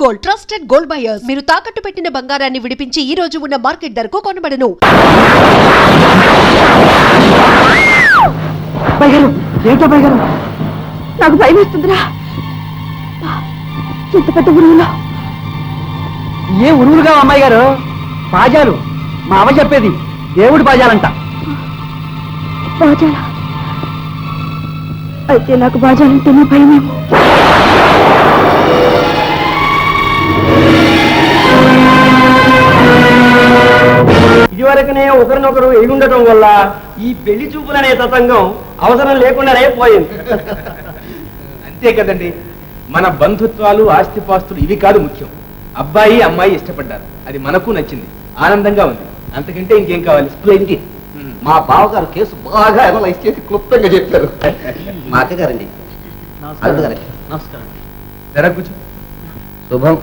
Gold trusted gold buyers మీరు తాకట్టు పెట్టిన బంగారాన్ని విడిపించి ఈ రోజు ఉన్న మార్కెట్ ధరకు కొనబడను. నాకు భయం వేస్తుందిరా. ఎంత పెద్ద ఉరువులో. ఏ ఉరువులుగా అమ్మాయి గారు? బాజాలు. మా అమ్మ చెప్పేది దేవుడి బాజాలంట. బాజాలా? అయితే నాకు బాజాలంటేనే భయమేమో. ఇదివరకునే ఒకరినొకరు ఎగుండటం వల్ల ఈ పెళ్లి చూపులనే తతంగం అవసరం లేకుండానే పోయింది. అంతే కదండి, మన బంధుత్వాలు ఆస్తిపాస్తులు ఇవి కాదు ముఖ్యం. అబ్బాయి అమ్మాయి ఇష్టపడ్డారు, అది మనకు నచ్చింది, ఆనందంగా ఉంది, అంతకంటే ఇంకేం కావాలి? స్ప్లెండిడ్. మా బావగారు కేసు బాగా అనలైజ్ చేసి క్లుప్తంగా చెప్పారు. మా అక్కగారండి. నమస్కారం. జర కూర్చో. శుభం.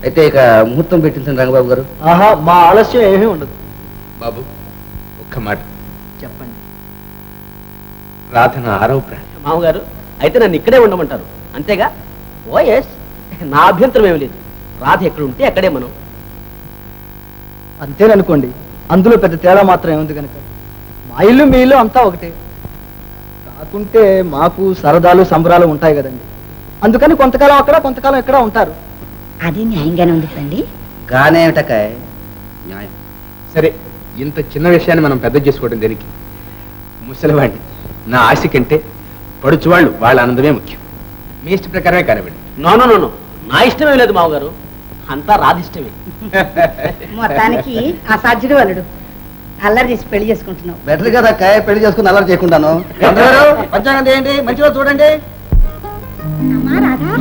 అయితే ఇక ముహూర్తం పెట్టించండి రంగబాబు గారు. ఆహా, మా ఆలస్యం ఏమీ ఉండదు. బాబు, ఒక్క మాట చెప్పండి. రాధన ఆరవ ప్రాణం. మామగారు, అయితే నన్ను ఇక్కడే ఉండమంటారు అంతేగా? ఓ ఎస్, నా అభ్యంతరం ఏమి లేదు. రాధ ఎక్కడ ఉంటే అక్కడే మనం. అంతేననుకోండి, అందులో పెద్ద తేడా మాత్రం ఉంది కనుక మా ఇల్లు మీ ఇల్లు అంతా ఒకటే. కాకుంటే మాకు సరదాలు సంబరాలు ఉంటాయి కదండి, అందుకని కొంతకాలం అక్కడ కొంతకాలం ఇక్కడ ఉంటారు. అది న్యాయంగానే ఉంది కదండి. గానేమిటకాయ న్యాయం. సరే, ఇంత చిన్న విషయాన్ని మనం పెద్ద చేసుకోవడం దేనికి? ముసలివాడిని, నా ఆశ కంటే పడుచువాళ్ళు వాళ్ళ ఆనందమే ముఖ్యం. మీ ఇష్ట ప్రకారమే కానివ్వండి. నో నో నో, నా ఇష్టమే లేదు మామగారు, అంతా రాధిష్టమే. మొత్తానికి అసాధ్యుడు అల్లుడు. అల్లరి చేసి పెళ్లి చేసుకుంటున్నావు. బెటర్ కదా కాయ, పెళ్లి చేసుకుని అల్లరి చేయకుండాను. పంచాంగం ఏంటి? మంచిగా చూడండి. రాధా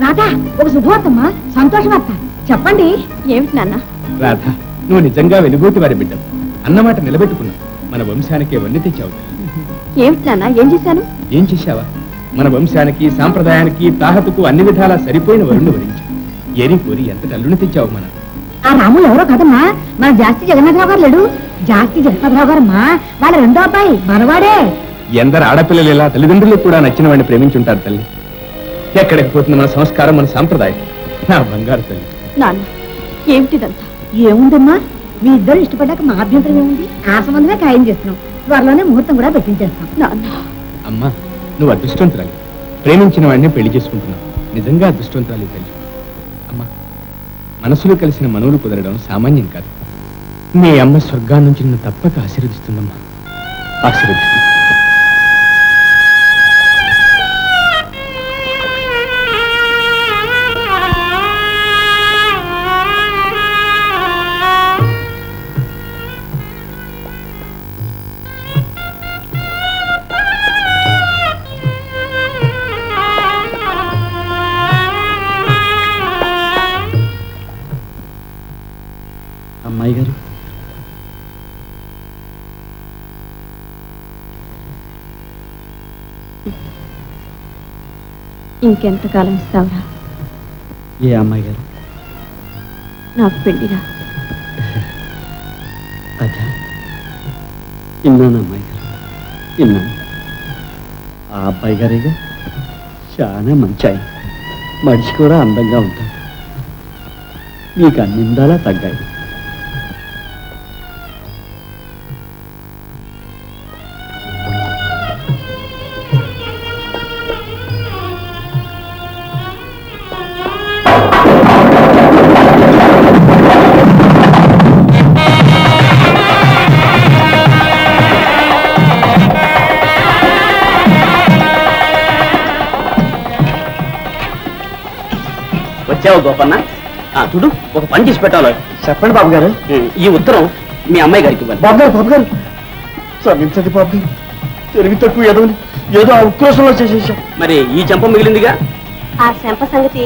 రాధా, ఒక శుభవార్తమ్మా, సంతోషవార్త. చెప్పండి. ఏమిటి నాన్న? రాధ, నువ్వు నిజంగా వెలుగోటి వారి బిడ్డ. అన్నమాట నిలబెట్టుకున్నావు. మన వంశానికే వన్నీ తెచ్చావు. ఏమిటి నాన్న? ఏం చేశాను? ఏం చేశావా? మన వంశానికి, సాంప్రదాయానికి, తాహతుకు అన్ని విధాలా సరిపోయిన వరుణ్ణి వరించావు. ఏరి కోరి ఎంత అల్లుని తెచ్చావు. మన ఆ రాములు ఎవరో కదమ్మా, మన జాస్తి జగన్నాథరావు గారు లేడు. జాస్తి జగన్నాథరావు గారమ్మా, వాళ్ళ రెండో అబ్బాయి మనవాడే. ఎందరు ఆడపిల్లలు ఇలా తల్లిదండ్రులు కూడా నచ్చిన వాడిని ప్రేమించుంటారు. తల్లి ఎక్కడికి పోతుంది మన సంస్కారం, మన సాంప్రదాయం. నా బంగారు తల్లి. నాన్న, ఏమిటిదంతా? ఏముందమ్మా, మీ ఇద్దరు ఇష్టపడ్డాక మా అభ్యంతరం ఏముంది? ఆ సంబంధమే ఖాయం చేస్తున్నాం. త్వరలోనే ముహూర్తం కూడా పెట్టించేస్తాం. నాన్న. అమ్మా, నువ్వు అదృష్టవంతురాలి. ప్రేమించిన వాడిని పెళ్లి చేసుకుంటున్నావు. నిజంగా అదృష్టవంతురాలి తల్లి. అమ్మా, మనసులో కలిసిన మనవులు కుదరడం సామాన్యం కాదు. మీ అమ్మ స్వర్గాన్ని నుంచి నిన్ను తప్పక ఆశీర్వదిస్తుందమ్మా. ఆశీర్వదిస్తుంది. అమ్మాయి గారు, ఇంకెంతకాలం ఇస్తావురా? ఏ అమ్మాయి గారు? నాకు పెళ్లిరా. అదా, విన్నాను అమ్మాయి గారు, విన్నాను. ఆ అబ్బాయి గారేగా, చాలా మంచి ఆయన. మనిషి కూడా అందంగా ఉంటాడు. మీకు అన్నిందాలా తగ్గాయి. వచ్చావు గోపన్న? చూడు, ఒక పని చేసి పెట్టాలి. చెప్పండి బాబు గారు. ఈ ఉత్తరం మీ అమ్మాయి గారికి ఇవ్వాలి. బాబు గారు, బాబు గారు, క్షమించండి బాబు గారు, తెలివి తక్కువ ఏదో ఆ ఉక్రోషంలో చేసేసాం. మరి ఈ చెంప మిగిలిందిగా. ఆ శంప సంగతి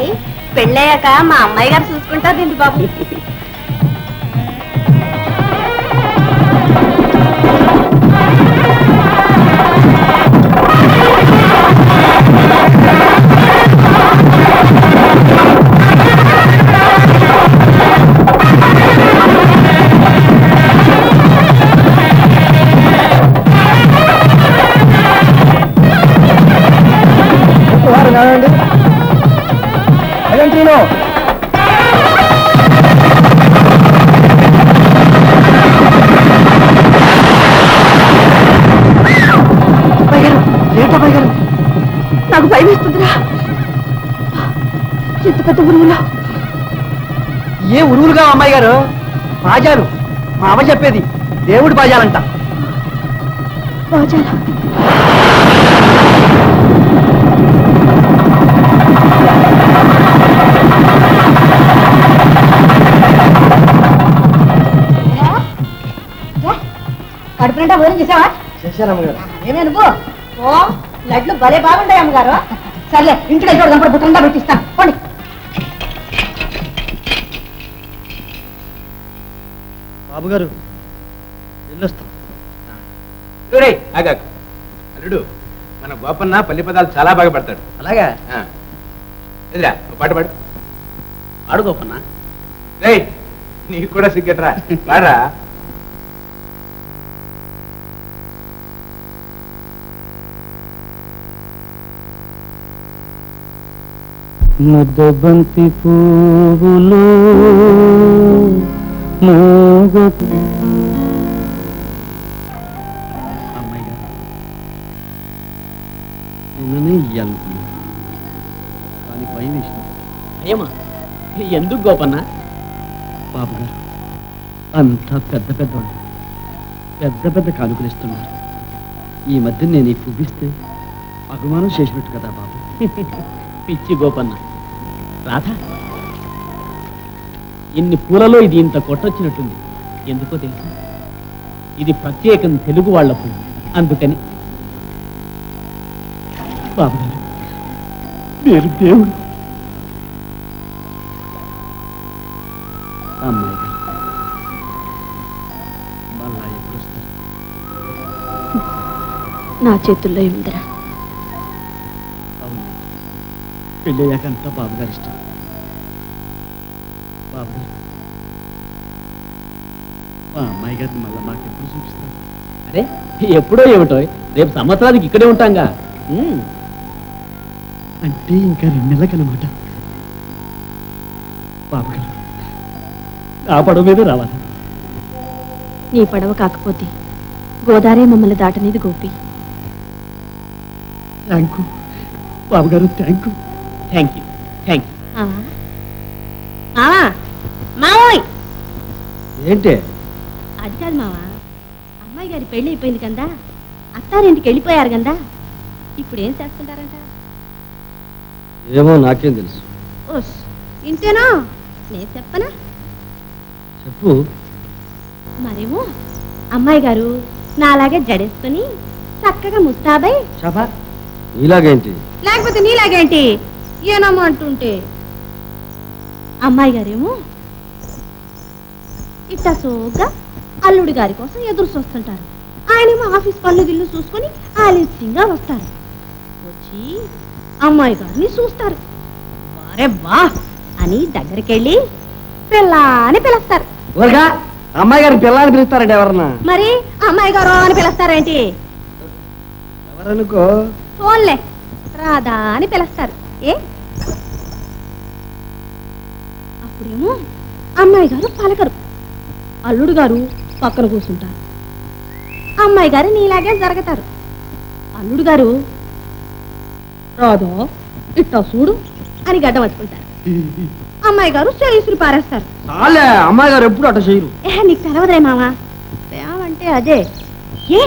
పెళ్ళయ్యాక మా అమ్మాయి గారు చూసుకుంటారండి బాబు. అదేంటి పెద్ద ఉరువులా ఏ ఉరువులుగా అమ్మాయి గారు? బాజాలు. మా అమ్మ చెప్పేది దేవుడి బాజాలంట. బాజాలా కడుపు నిండా భోజనం చేసావా? చేశారమ్మగారు. ఏమే నువ్వు? ఓ లడ్లు భలే బాగుంటాయి అమ్మగారు. సర్లే ఇంటికి చూడదాం, బుట్టండా పెట్టిస్తాను. పోండి. బాబు గారు వెళ్ళొస్తాం. అల్లుడు, మన గోపన్న పల్లి పదాలు చాలా బాగా పడతాడు. అలాగా? ఎదురా పాట పాడు. ఆడు గోపన్న. రేయ్, నీకు కూడా సిగ్గట్రా, పాడరా. ముద్దబంతి పువ్వులో అమ్మాయి గారు నిన్ననే ఇయ్యాలనుకున్నా, కానీ భయం వేసింది. అయ్యమ్మా, ఎందుకు గోపన్న? బాబు గారు అంతా పెద్ద పెద్దవాళ్ళు, పెద్ద పెద్ద కానుకలు ఇస్తున్నారు. ఈ మధ్య నేను ఈ పువ్విస్తే అభిమానం చేసినట్టు కదా బాబు. పిచ్చి గోపన్న. రాధా, ఇన్ని పూలలో ఇది ఇంత కొట్టొచ్చినట్టుంది. ఎందుకో తెలుసా? ఇది ప్రత్యేకం తెలుగు వాళ్ళ పువ్వు, అందుకని. బాబు గారు మీరు దేవుడు. అమ్మాయి గారు మళ్ళా ఎప్పుడు వస్తారు? నా చేతుల్లో ఉందిరా. అవును, పెళ్ళయ్యాక అంతా బాబు గారు ఇష్టం. బాబు గారు మా అమ్మాయి గారిని మళ్ళీ మాకెప్పుడు చూపిస్తారు? అరే, ఎప్పుడో ఏమిటో, రేపు సంవత్సరానికి ఇక్కడే ఉంటాంగా. అంటే ఇంకా 2 నెలలకనమాట. బాబు గారు ఆ పడవ మీద రావాలి. నీ పడవ కాకపోతే గోదావరి మమ్మల్ని దాటనేది గోపి. థ్యాంక్ యూ బాబు గారు, thank you. Thank you, thank you. మావా, మావోయ్. ఏంటి? అది కాదు మావా, అమ్మాయి గారి పెళ్లి అయిపోయింది కదా, అత్తారింటికి వెళ్ళిపోయారు కదా, ఇప్పుడు ఏం చేస్తుంటారంట? ఏమో నాకేం తెలుసు. ఓస్, ఇంతేనా? నేను చెప్పనా? చెప్పు. మరేమో అమ్మాయి గారు నాలాగే జడేసుకుని చక్కగా ముస్తాబై, షాబా ఇలాగేంటి? లేకపోతే నీలాగేంటి ఏనమ్మా అంటుంటే, అమ్మాయి గారేమో ఇట్లా సోగ్గా అల్లుడి గారి కోసం ఎదురు చూస్తుంటారు. ఆయనేమో ఆఫీస్ పనులు గిల్లు చూసుకొని ఆలస్యంగా వస్తారు. వచ్చి అమ్మాయి గారిని చూస్తారు. వారే వా అని దగ్గరికెళ్ళి పిల్లా అని పిలుస్తారు. ఊరగా అమ్మాయి గారిని పిల్లని పిలుస్తారండి ఎవరన్నా? మరి అమ్మాయి గారు అని పిలుస్తారేంటి? ఎవరనుకో ఫోన్లే రాధా అని పిలుస్తారు. ఏ అప్పుడేమో అమ్మాయి గారు పలకరు, అల్లుడు గారు పక్కన కూర్చుంటారు. అమ్మాయి గారు నీలాగే జరుగుతారు. అల్లుడు గారు రాధా ఇట్టా చూడు అని గడ్డ పట్టుకుంటారు. అమ్మాయి గారు చేయిసులు పారేస్తారు. చాలే, అమ్మాయి గారు ఎప్పుడు అట్ట చేయరు. నీకు తెలవదే మావా, ఏమంటే అదే. ఏ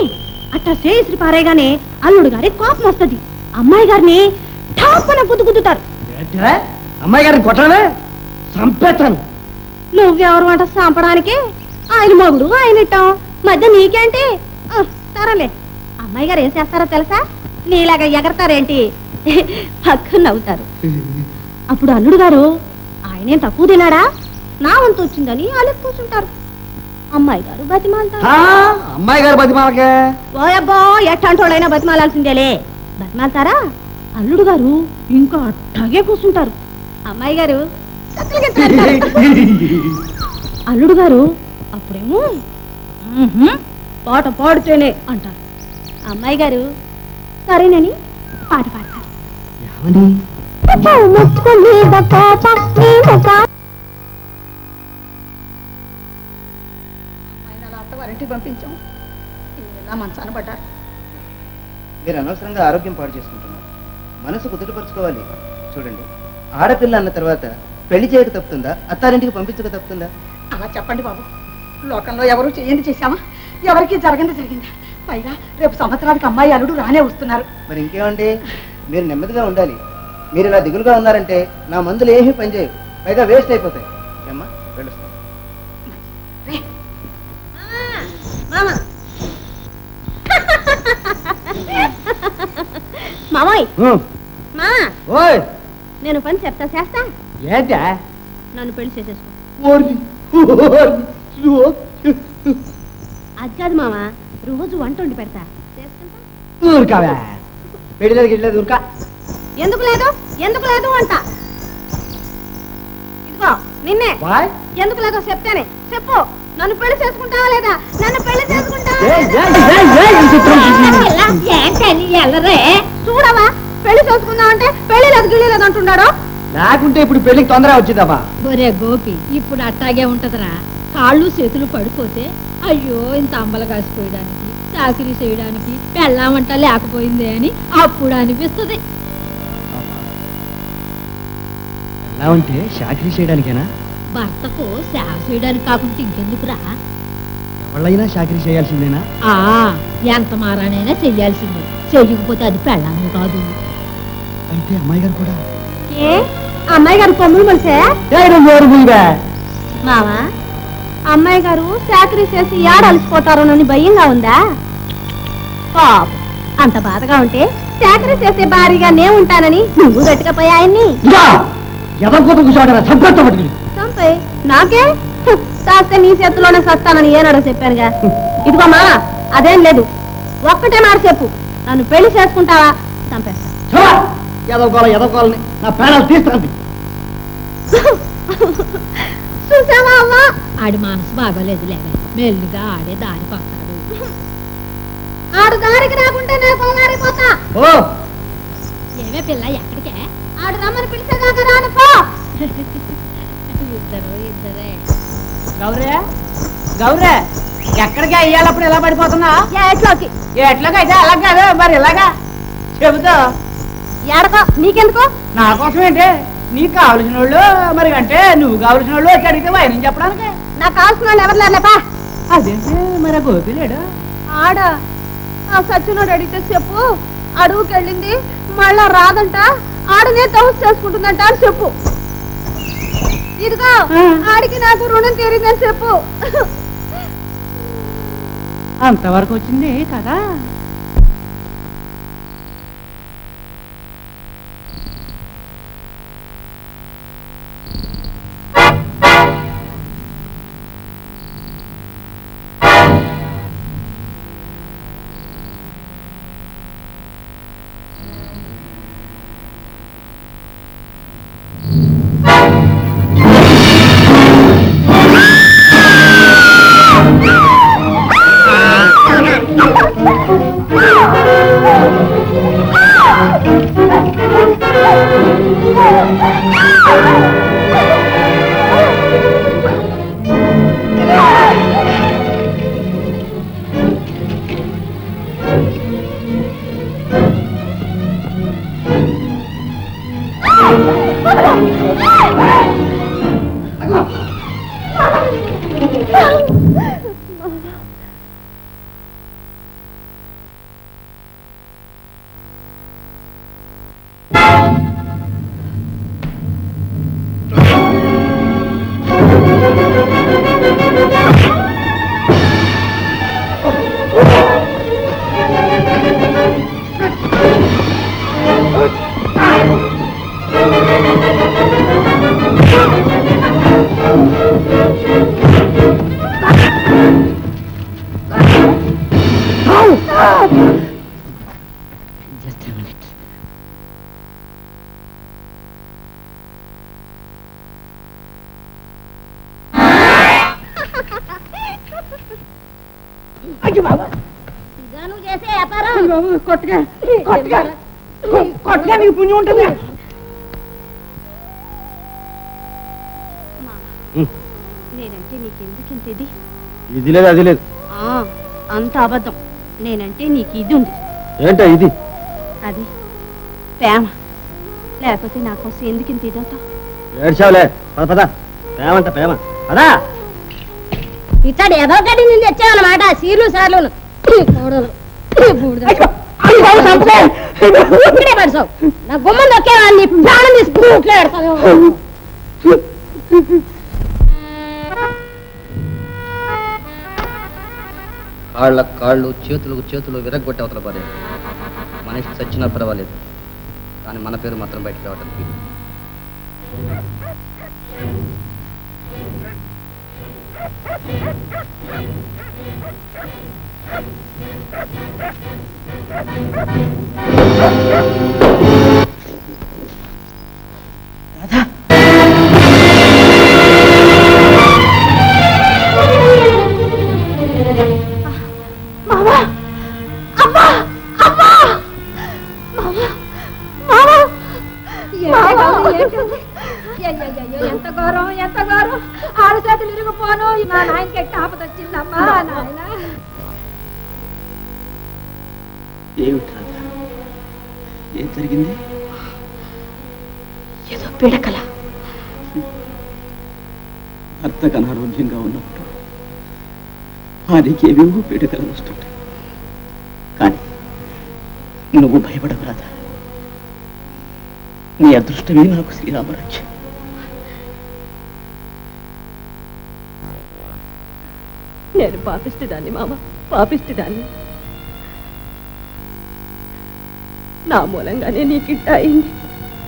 అట్టా చేయిసులు పారేగానే అల్లుడు గారి కోపం వస్తుంది. అమ్మాయి గారిని ఠాపన గుద్దుతారు. ఏంటే? అమ్మాయి గారిని కొట్టలే, చంపేస్తాను. నువ్వెవరు అంట చంపడానికి? ఆయన మొగుడు ఆయన ఇట్టాం, మధ్య నీకేంటి? సరేలే. అమ్మాయి గారు ఏం చేస్తారో తెలుసా? నీలాగా ఎగరతారేంటి? పక్కన నవ్వుతారు. అప్పుడు అల్లుడు గారు ఆయనేం తక్కువ తినాడా, నా వంతు వచ్చిందని అలా కూర్చుంటారు. అమ్మాయి గారు బతిమాలతారు. అమ్మాయి గారు బతిమాలకే? ఓయబ్బో, ఎట్టంటోళ్ళైనా బతిమాలాల్సిందేలే. బతిమాలతారా? అల్లుడు గారు ఇంకా అట్టాగే కూర్చుంటారు. అమ్మాయి గారు అల్లుడు గారు అప్పుడేమో పాట పాడితేనే అంటారు. అమ్మాయి గారు సరేనని పాట పాడతారు. పంపించాం, ఇలా మంచాన పడ్డారు. మీరు అనవసరంగా ఆరోగ్యం పాడు చేసుకుంటున్నారు. మనసు కుదుటపరుచుకోవాలి. చూడండి, ఆడపిల్ల అన్న తర్వాత పెళ్లి చేయక తప్పుతుందా, అత్తారింటికి పంపించక తప్పుతుందా? అలా చెప్పండి బాబు. లోకంలో ఎవరు చేయండి చేశామా, ఎవరికి జరగండి జరిగిందా? పైగా రేపు సంవత్సరానికి అమ్మాయి అల్లుడు రానే వస్తున్నారు. మరి ఇంకేమండి, మీరు నెమ్మదిగా ఉండాలి. మీరు ఇలా దిగులుగా ఉన్నారంటే నా మందులు ఏమీ పనిచేయవు, పైగా వేస్ట్ అయిపోతాయి. ఏమ్మా వెళ్ళొస్తాను. మామయ్య మా ఓయ్ నేను పని చెప్తా చేస్తా. ఏంటా? నన్ను పెళ్లి చేసేసుకో. అది కాదు మామ, రోజు వంట వండి పెడతా. ఊరుకావా, పెళ్ళలేదు గిళ్ళలేదు, ఊరుకా. ఎందుకు లేదు ఎందుకు లేదు అంట. ఇదిగో నిన్నే. ఎందుకు లేదో చెప్తానే చెప్పు. నన్ను పెళ్లి చేసుకుంటావా లేదా? నన్ను పెళ్లి చేసుకుంటావా? చూడవా, పెళ్లి చేసుకుందామంటే పెళ్లి లేదు గిళ్ళి లేదు అంటున్నాడు. నాకుంటే ఇప్పుడు పెళ్లికి తొందర వచ్చిందమ్మా. ఒరే గోపి, ఇప్పుడు అట్టాగే ఉంటదిరా. కాళ్ళు చేతులు పడిపోతే అయ్యో ఇంత అంబలు కాసిపోయడానికి, చాకరీ చేయడానికి పెళ్ళామంట లేకపోయిందే అని అప్పుడు అనిపిస్తుంది. ఎలా ఉంటే చాకరీ చేయడానికేనా? భర్తకు సేవ చేయడానికి కాకుండా ఇంకెందుకురా? ఎవళ్ళైనా చాకరీ చేయాల్సిందేనా? ఆ ఎంత మారానైనా చెయ్యాల్సిందే. చెయ్యకపోతే అది పెళ్ళాము కాదు. అయితే అమ్మాయి గారు కూడా ఏ అమ్మాయి గారు కొమ్ములు మలిసే మావా, అమ్మాయి గారు చాకరీ చేసి ఏడలిసిపోతారోనని భయంగా ఉందా? పాప అంత బాధగా ఉంటే చాకరీ చేసే భారీగా నే ఉంటానని నువ్వు గట్టిగా పోయి ఆయన్ని చంపే. నాకే చేస్తే నీ చేతిలోనే సస్తానని ఏనాడో చెప్పానుగా. ఇదిగోమా, అదేం లేదు, ఒక్కటే మాట చెప్పు. నన్ను పెళ్లి చేసుకుంటావా? చంపేస్తా. ఎదవకోవాలని నా ప్రాణాలు తీస్తాను. చూసావా అమ్మా, ఆడి మనసు బాగోలేదు లేవే. మెల్లిగా ఆడే దారి పడతాడు. ఆడు దారికి రాకుంటే నేను పోగారిపోతా. ఏమే పిల్ల ఎక్కడికే? ఆడు రమ్మని పిలిచేదాకా రాను పో. ఇద్దరే గౌరే గౌరే, ఎక్కడికి అయ్యాలప్పుడు ఎలా పడిపోతున్నా? ఎట్లోకి ఎట్లాగైతే అలా కాదు, మరి ఇలాగా చెబుతా. ఏడకో, నీకెందుకో? నా కోసం ఏంటి? నీకు కావలసిన వాళ్ళు మరి, అంటే నువ్వు కావలసిన వాళ్ళు వచ్చి అడిగితే వైరం చెప్పడానికి. నాకు కావాల్సిన వాళ్ళు ఎవరు లేరులేపా. అదేంటి మరి ఆ గోపి లేడు? ఆడ ఆ సచ్చినోడు అడిగితే చెప్పు. అడవుకెళ్ళింది మళ్ళా రాదంట, ఆడనే తౌసు చేసుకుంటుందంట అని చెప్పు. ఇదిగో ఆడికి నాకు రుణం తీరిందని చెప్పు. అంతవరకు వచ్చింది కదా. నువ్వు చేసే వ్యాపారం కొట్టగా కొట్టగా కొట్టగా నీకు పుణ్యం ఉంటుంది. నేనంటే నీకెందుకింత ఇది? ఇది లేదు అది లేదు. అంత అబద్ధం. నేనంటే నీకు ఇది ఉంది. ఏంటో ఇది? అది ప్రేమ. లేకపోతే నా కోసం ఎందుకు ఇంత ఇదంతా ఏడ్చావులే, పద పద. ప్రేమంట ప్రేమ, పదా. ఇట్లాంటి ఏదో ఒకటి నేను తెచ్చావన్నమాట సీర్లు సార్లు ఇక్కడే పడసావు నా గుమ్మ నొక్కేవాడిని ప్రాణం తీసుకుని ఇట్లా పెడతావు. కాళ్ళకు కాళ్ళు చేతులకు చేతులు విరగ్గొట్టి అవతల పడే మనిషి చచ్చినా పర్వాలేదు, కానీ మన పేరు మాత్రం బయటకు రావడానికి ఎంత గౌరవం ఎంత గౌరవం ఆరు చేతులు ఇరిగిపోను నా నాయనకి ఎట్ట ఆపద వచ్చిందమ్మా నాయన. ఏమిటి రాధా, ఏం జరిగింది? ఏదో పీడకల భర్తకు అనారోగ్యంగా ఉన్నప్పుడు వారికేవేవో పీడకలు వస్తుంటాయి, కానీ నువ్వు భయపడవు రాధా. నీ అదృష్టమే నాకు శ్రీరామరాజ్యం. నేను పాపిస్తుదాన్ని మామ, పాపిస్తుదాన్ని. నా మూలంగానే నీకిట్ట అయింది.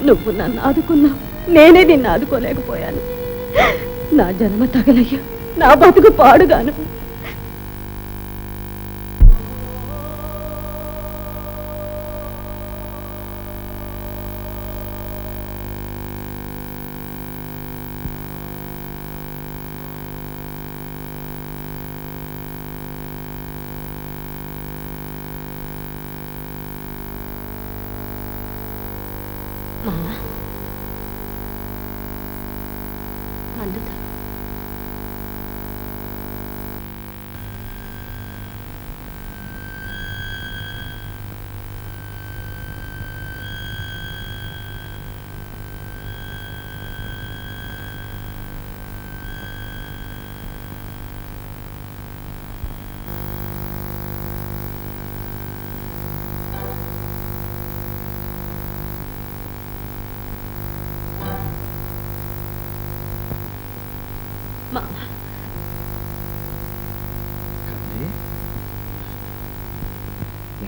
నువ్వు నన్ను ఆదుకున్నావు, నేనే నిన్ను ఆదుకోలేకపోయాను. నా జన్మ తగలయ్యా, నా బతుకు పాడుగాను. మామా అందుతా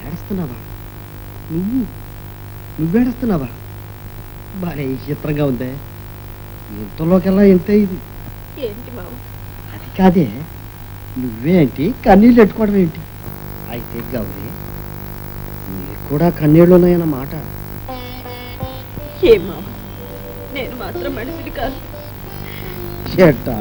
ఏడుస్తున్నావా? నువ్వేడుస్తున్నావా? బాగా చిత్రంగా ఉందే. ఇంతలోకెల్లా ఇంతే ఇది. ఏంటి మామ? అది కాదే, నువ్వేంటి కన్నీళ్ళు పెట్టుకోవడం ఏంటి? అయితే గౌరీ, నీకు కూడా కన్నీళ్ళు ఉన్నాయన్నమాట. ఏం మామ, నేను మాత్రం మనిషిని కాదు. చెట్టా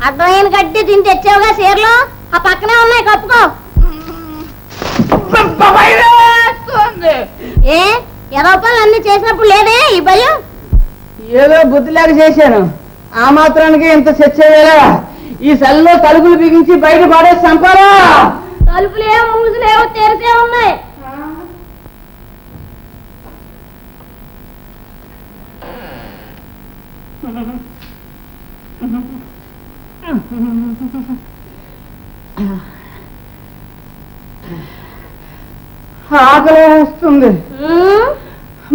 అడ్డమైన గడ్డి తిని తెచ్చావుగా చీరలు, ఆ పక్కనే ఉన్నాయి కప్పుకో. ఏ ఎదో పనులు అన్ని చేసినప్పుడు లేదే ఈ భయం? ఏదో బుద్ధిలేక చేశాను, ఆ మాత్రానికి ఇంత చచ్చేవేలా? ఈ సెల్లో తలుపులు బిగించి బయట పడేసి చంపారా? తలుపులేమో మూసులేమో తెరిసే ఉన్నాయి. ఆకలి వేస్తుంది.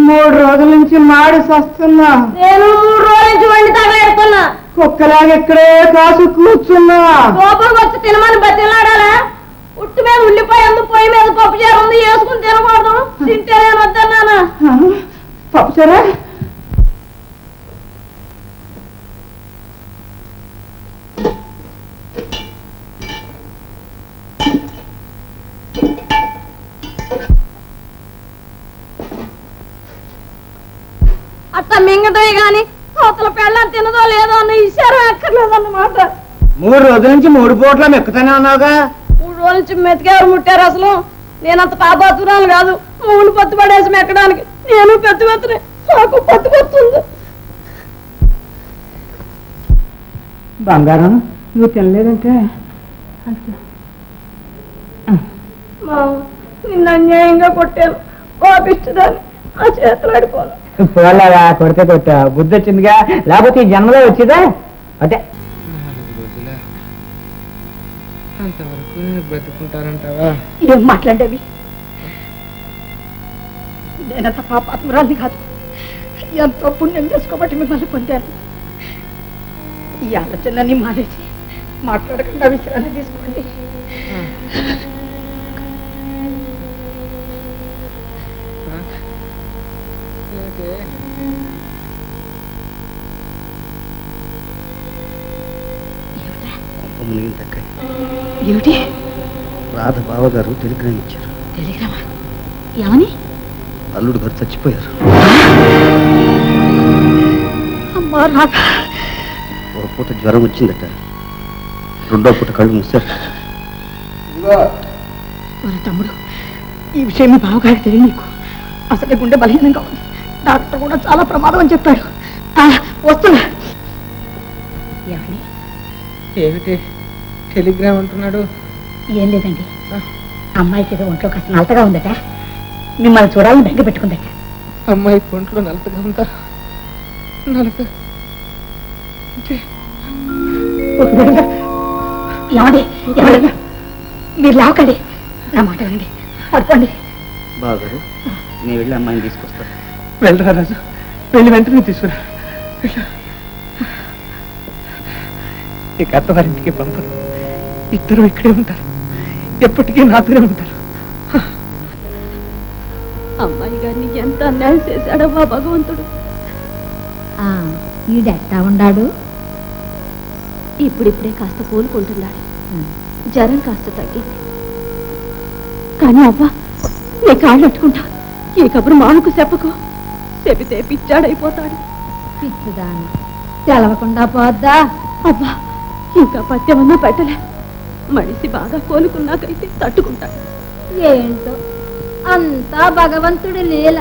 3 రోజుల నుంచి మాడి సస్తున్నా. నేను 3 రోజుల నుంచి వండి తగలేడుతున్నా. కుక్కలాగా ఇక్కడే కాసు కూర్చున్నా. లోపలికి వచ్చి తినమని బతిలాడాలా? ఉట్టు మీద ఉల్లిపాయ ఉంది, పొయ్యి మీద పప్పు చారు ఉంది, వేసుకుని తినకూడదు. తింటే నేను వద్దన్నానా? పప్పు చారా? మింగటమే గాని అవతల పెళ్ళం తినదో లేదో అన్న ఇశారం ఎక్కర్లేదన్నమాట. 3 రోజుల నుంచి 3 పూట్ల మెక్కుతానే ఉన్నావుగా. 3 రోజుల నుంచి మెతికేవారు ముట్టారు. అసలు నేనంత పాపాతురాలు కాదు. మూడు పత్తు పడేసి మెక్కడానికి. నేను పెద్దనే నాకు పత్తు పడుతుంది. బంగారం నువ్వు తినలేదంటే నిన్న అన్యాయంగా కొట్టాను. పాపిస్తుందని ఆ చేతులు ఆడిపోను. పోలేదా? కొడితే కొట్టా, బుద్ధి వచ్చిందిగా, లేకపోతే ఈ జన్మలో వచ్చిందా? అదే అంతవరకు బ్రతుకుంటారంటావా? ఏం మాట్లాడేవి? నేనంత పాపాత్మురాల్ని కాదు. ఎంతో పుణ్యం చేసుకోబట్టి మిమ్మల్ని పొందాను. ఈ ఆలోచనని మానేసి మాట్లాడకుండా విశ్రాంతి తీసుకోండి. ఏమిటి? రాధ బావగారు టెలిగ్రామ్ ఇచ్చారు. టెలిగ్రామా? ఏమని? అల్లుడు గారు చచ్చిపోయారు. అమ్మా రాధ. ఒక పూట జ్వరం వచ్చిందట, 2వ పూట కళ్ళు మూసారు. తమ్ముడు, ఈ విషయం మీ బావగారికి తెలియదు. నీకు అసలే గుండె బలహీనంగా ఉంది. డాక్టర్ కూడా చాలా ప్రమాదం అని చెప్పాడు. వస్తున్నా. ఏమిటి టెలిగ్రామ్ అంటున్నాడు? ఏం లేదండి, అమ్మాయికి ఏదో ఒంట్లో కాస్త నలతగా ఉందట. మిమ్మల్ని చూడాలని బెంగ పెట్టుకుందట. అమ్మాయి ఒంట్లో నలతగా ఉందా? నలత ఏమండి, మీరు లావకండి, నా మాట వినండి, పడుకోండి. బావగారు, నేను వెళ్ళి అమ్మాయిని తీసుకొస్తాను. వెళ్ళరా రాజు, వెళ్ళి వెంటనే తీసుకురా. ఇక అత్తవారింటికి పంపరు. ఇద్దరు ఇక్కడే ఉంటారు, ఎప్పటికీ నాతోనే ఉంటారు. అమ్మాయి గారిని ఎంత అన్యాయం చేశాడో మా భగవంతుడు. ఈడెట్టా ఉన్నాడు? ఇప్పుడిప్పుడే కాస్త కోలుకుంటున్నాడు. జ్వరం కాస్త తగ్గింది. కానీ అవ్వా, నీ కాళ్ళు అట్టుకుంటా. ఈ కబురు మామకు చెప్పకు. చెబితే పిచ్చాడైపోతాడు. పిచ్చిదాన తెలవకుండా పోద్దా? అబ్బా, ఇంకా పత్యమన్నా పెట్టలే. మనిషి బాగా కోలుకున్నాకైతే తట్టుకుంటాడు. ఏంటో అంతా భగవంతుడి లీల.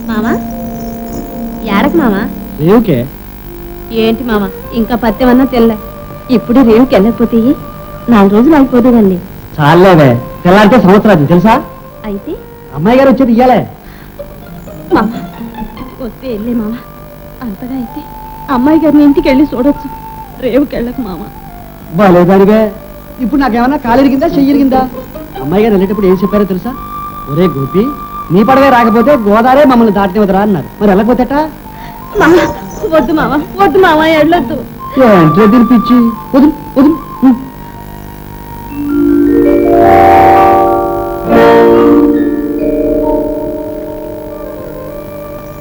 మామా, ఏడకు మామా. రేవుకే ఏంటి మామా, ఇంకా పత్యమన్నా తెల్లే. ఇప్పుడు రేవుకి వెళ్ళకపోతే 4 రోజులు అయిపోతుందండి. చాలేవే, తెల్లారితే సంవత్సరాలు తెలుసా? అయితే అమ్మాయి గారు వచ్చేది ఇయ్యాలే. మామా వస్తే వెళ్ళే మామా. అంతగా అయితే అమ్మాయి గారిని ఇంటికి వెళ్ళి చూడొచ్చు. రేవుకి వెళ్ళకు మామా. బాలేదానివే, ఇప్పుడు నాకేమన్నా కాలిరిగిందా చెయ్యిరిగిందా? అమ్మాయి గారు వెళ్ళేటప్పుడు ఏం చెప్పారో తెలుసా? ఒరే గోపి, నీ పడవే రాకపోతే గోదావరే మమ్మల్ని దాటినివదరా అన్నారు. మరి వెళ్ళకపోతేట? మామా వద్దు మామా, వద్దు మామా, వెళ్ళొద్దు. ఏంటో తినిపించి వదులు వదులు.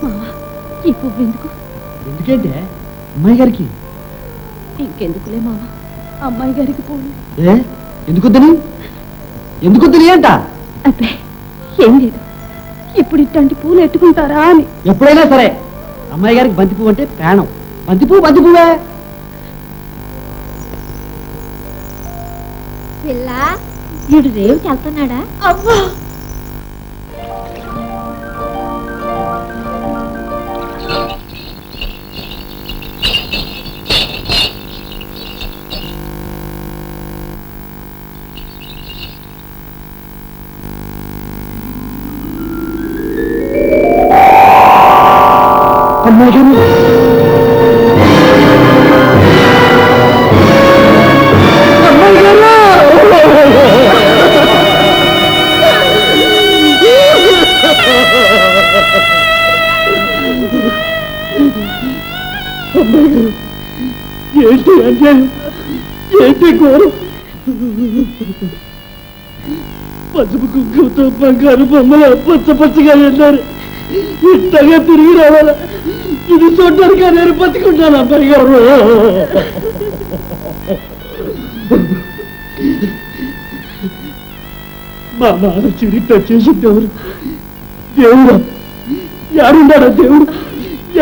మామా, ఈ పువ్వు ఎందుకు? ఎందుకంటే అమ్మాయి గారికి. ఇంకెందుకులే మామా, అమ్మాయి గారికి పూలు. ఎందుకొద్దని? ఎందుకొద్దని అంట? అబ్బే ఏం లేదు, ఇప్పుడు ఇట్లాంటి పూలు ఎట్టుకుంటారా అని. ఎప్పుడైనా సరే అమ్మాయి గారికి బంతి పువ్వు అంటే ప్రాణం. బంతి పువ్వే. పిల్ల, వీడు రేవుకి వెళ్తున్నాడా? అవ్వా, అమ్మాయి గారు ఏంటి అన్యాయం, ఏంటి ఘోరం? పసుపు కుంకుమతో బంగారు బొమ్మలు పచ్చపచ్చగా వెళ్ళారు. ఇంతగా తిరిగి రావాలా? ఇది చూడడానికి నేను బతికుంటాను అబ్బాయి గారు. మా మాన చరిత్ర చేసింది ఎవరు? దేవుడా, యాడున్నాడా దేవుడు?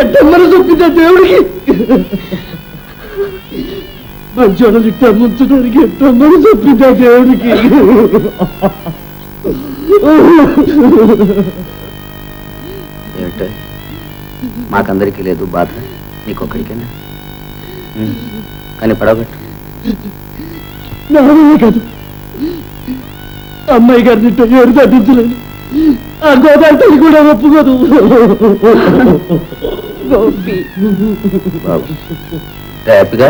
ఎట్ట మనసు ఒప్పిందా దేవుడికి? మంచోడలు ఇట్ట ముంచడానికి ఎట్ట మనసు ఒప్పిందా దేవుడికి? ఏమిటో మాకందరికీ లేదు బాధ, నీకొక్కడికేనా? కానీ పడవగట్టు. నావే కాదు, అమ్మాయి గారిని ఏడు తగ్గించలేదు. ఆ గోదావరి కూడా ఒప్పుకోదు. బాబు హ్యాపీగా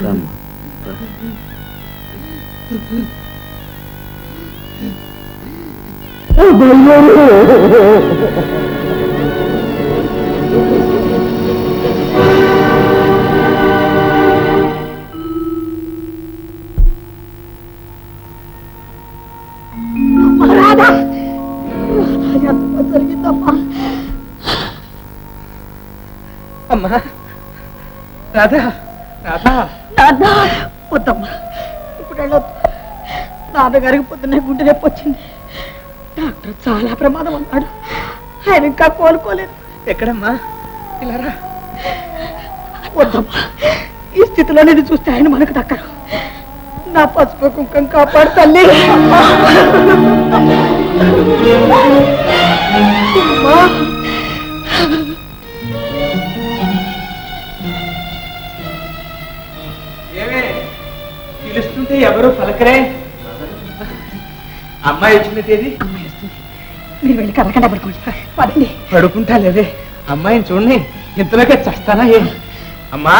రామ్మా. జరిగిందమ్మా. అమ్మా రాధా, రాధా. నాన్న వద్దమ్మా, ఇప్పుడు వెళ్ళొద్దు. నాన్నగారికి పొద్దున్నే గుండె నొప్పి వచ్చింది. డాక్టర్ చాలా ప్రమాదం అన్నాడు. ఆయన ఇంకా కోలుకోలేదు. ఎక్కడమ్మా? ఇలా రా. వద్దమ్మా, ఈ స్థితిలో నేను చూస్తే ఆయన మనకు దక్కరు. నా పసుపు కుంకం కాపాడు తల్లి. అమ్మా. ఏమే పిలుస్తుంటే ఎవరు పలకరే? అమ్మాయి వచ్చిన తేదీ? అమ్మాయి వస్తుంది, మీరు వెళ్ళి కదలకుండా పడుకోండి. పదండి. పడుకుంటా లేదే, అమ్మాయిని చూడండి. ఇంతలోకే చస్తానా ఏం? అమ్మా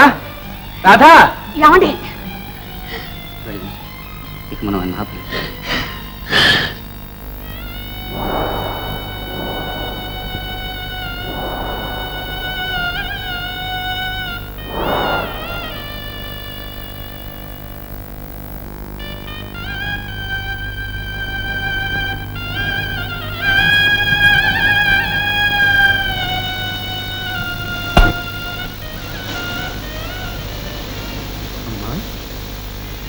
రాధా. ఏమండి? ఇక మనం ఆయన ఆపలేం.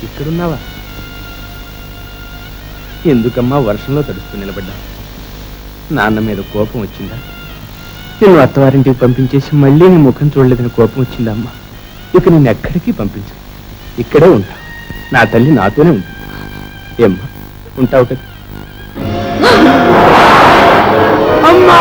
ఇక్కడున్నావా? ఎందుకమ్మా వర్షంలో తడుస్తూ నిలబడ్డా? నాన్న మీద కోపం వచ్చిందా? నిన్ను అత్తవారింటికి పంపించేసి మళ్ళీ నీ ముఖం చూడలేదని కోపం వచ్చిందా అమ్మా? ఇక నిన్ను ఎక్కడికి పంపించు, ఇక్కడే ఉంటా. నా తల్లి నాతోనే ఉంటుంది. ఏమ్మా, ఉంటావు కదా? అమ్మా!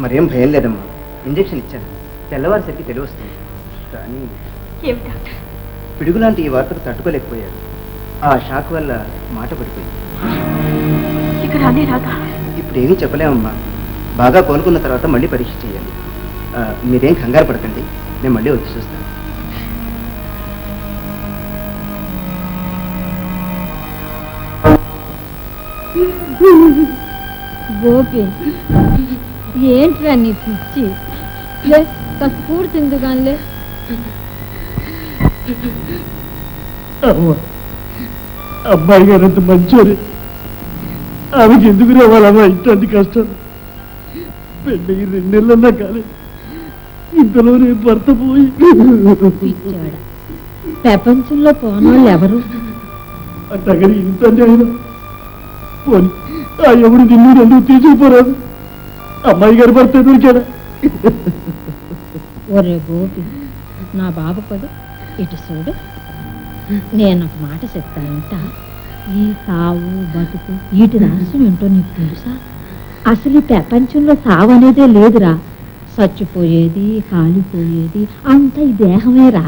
మరేం భయం లేదమ్మా, ఇంజెక్షన్ ఇచ్చాను, తెల్లవారిసరికి తెలివి వస్తుంది. కానీ ఏమి డాక్టర్? పిడుగులాంటి ఈ వార్తకు తట్టుకోలేకపోయారు. ఆ షాక్ వల్ల మాట పడిపోయింది. ఇక్కడ అనే రాగా ఇప్పుడు ఏమీ చెప్పలేమమ్మా, బాగా కోలుకున్న తర్వాత మళ్ళీ పరీక్ష చేయాలి. మీరేం కంగారు పడకండి, నేను మళ్ళీ వచ్చి చూస్తాను. గోపి, ఏంట్రా నీ పిచ్చి? లే, కాస్త కూడు తిందు కానిలే. అమ్మాయి గారు అంత మంచోరే, ఆమెకి ఎందుకు రావాలమ్మా ఇట్లాంటి కష్టాలు? పెళ్ళి 2 నెలలన్నా కాలేదు, ఇంతలోనే భర్త పోయి. పిచ్చాడా, ప్రపంచంలో పోనోళ్ళు ఎవరు? అట్టగని ఇంత అన్యాయం. పోని ఆ ఎవడు నిన్ను నన్ను తీసుకుపోరాదు. అమ్మాయి గారి భర్త దొరికాడా? ఒరే గోపి, నా బాబు కదా, ఇటు చూడు. నేను ఒక మాట చెప్తానంట. ఈ సావు బతుకు వీటి రహస్యం ఏంటో నీకు తెలుసా? అసలు ఈ ప్రపంచంలో సావు అనేదే లేదురా. చచ్చిపోయేది, కాలిపోయేది అంతా ఈ దేహమేరా.